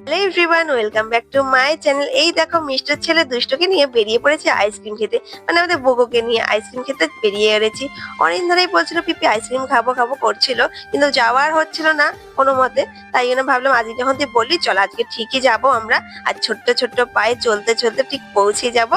Hello everyone, welcome back to my channel. এই দেখো মিষ্টির ছেলে দুষ্টকে নিয়ে বেরিয়ে পড়েছে আইসক্রিম খেতে। মানে আমাদের বুবুকে নিয়ে আইসক্রিম খেতে বেরিয়ে এড়েছি। অনেকদিন ধরেই বলছিল পিপি আইসক্রিম খাবো খাবো করছিল, কিন্তু যাওয়ার হচ্ছিল না কোনো মতে। তাই জন্য ভাবলাম আজকে যখন তুই বললি চল আজকে ঠিকই যাবো আমরা। আর ছোট্ট ছোট্ট পায়ে চলতে চলতে ঠিক পৌঁছে যাব।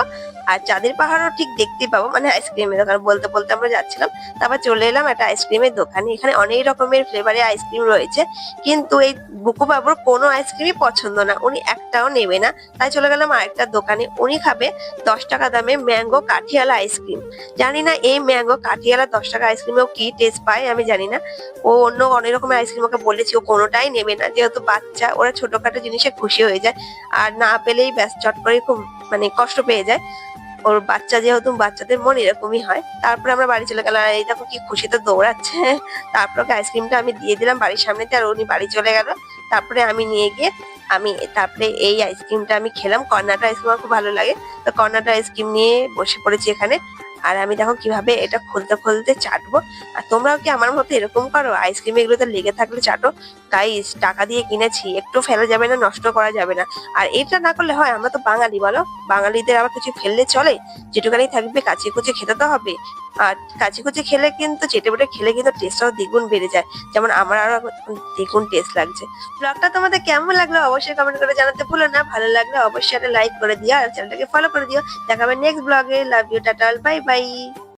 আর চাঁদের পাহাড়ও ঠিক দেখতে পাবো, মানে আইসক্রিমের দোকান বলতে বলতে আমরা যাচ্ছিলাম। তারপর চলে এলাম একটা আইসক্রিমের দোকানে। এখানে অনেক রকমের ফ্লেভারের আইসক্রিম রয়েছে, কিন্তু এই বুকু বাবুর কোনো আইসক্রিমই পছন্দ না, উনি একটাও নেবে না। তাই চলে গেলাম আরেকটা দোকানে। উনি খাবে 10 টাকা দামে ম্যাঙ্গো কাঠিয়ালা আইসক্রিম। জানি না এই ম্যাঙ্গো কাঠিয়ালা 10 টাকা আইসক্রিমেও কি টেস্ট পায় আমি জানি না। ও অন্য অনেক রকমের আইসক্রিম ওকে বলেছি, ও কোনোটাই নেবে না, যেহেতু বাচ্চা ওরা ছোটখাটো জিনিসে খুশি হয়ে যায়। আর না পেলেই ব্যাস চট করে খুব মানে কষ্ট পেয়ে যায়। ওর বাচ্চা যেহেতু, বাচ্চাদের মন এরকমই হয়। তারপরে আমরা বাড়ি চলে গেলাম। আর এই দেখো কি খুশিতে দৌড়াচ্ছে। তারপর ওকে আইসক্রিমটা আমি দিয়ে দিলাম বাড়ির সামনেতে, আর উনি বাড়ি চলে গেল। তারপরে আমি নিয়ে গিয়ে তারপরে এই আইসক্রিমটা আমি খেলাম। কর্নাটা আইসক্রিম আমার খুব ভালো লাগে। তো কর্নাটা আইসক্রিম নিয়ে বসে পড়েছি এখানে। আর আমি দেখো কিভাবে এটা খুলতে খুলতে চাটবো। আর তোমরাও কি আমার মতো এরকম করো, আইসক্রিম এগুলোতে লেগে থাকলে চাটো? গাইস, টাকা দিয়ে কিনেছি, একটু ফেলা যাবে না, নষ্ট করা যাবে না। আর এটা না করলে হয়? আমরা তো বাঙালি, বলো? বাঙালিদের আবার কিছু ফেললে চলে? যেটুকানি থাকবে কাচিয়ে কুচিয়ে খেতে তো হবে। আর কাচিয়ে কুচিয়ে খেলে কিন্তু, চেটে বেটে খেলে কিন্তু টেস্টটাও দ্বিগুণ বেড়ে যায়। যেমন আমার আরো এখন দ্বিগুণ টেস্ট লাগছে। ব্লগটা তোমাদের কেমন লাগলো অবশ্যই কমেন্ট করে জানাতে ভুলো না। ভালো লাগলে অবশ্যই একটা লাইক করে দিও, আর চ্যানেলটাকে ফলো করে দিও। দেখা হবে নেক্সট ব্লগে। Love you, tata, bye by.